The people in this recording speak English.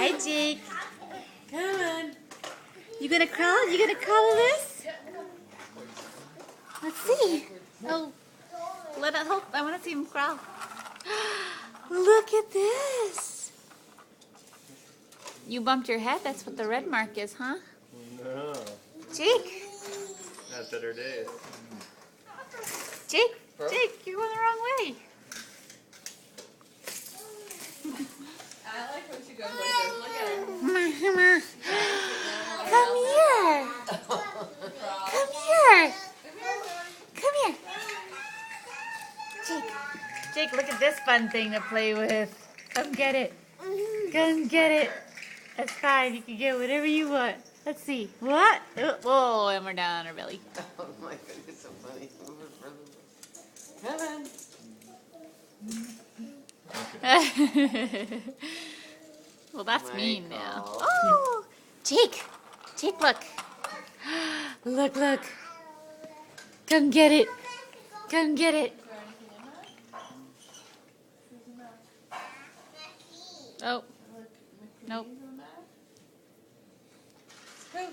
Hi, Jake. Come on. You gonna crawl? You gonna crawl this? Let's see. Oh, let it hope. I want to see him crawl. Look at this. You bumped your head. That's what the red mark is, huh? No. Jake. Not better days. Jake. Jake, you're going the wrong way. I like when she goes like this. Look at her. Come here. Come here. Come here. Jake. Jake, look at this fun thing to play with. Come get it. Come get it. That's fine. You can get whatever you want. Let's see. What? Whoa, and we're down on her belly. Oh my goodness, so funny. Come on. Well, that's mean Michael. now. Oh, Jake. Jake, look. Look, look. Come get it. Come get it. Oh. Nope. Go.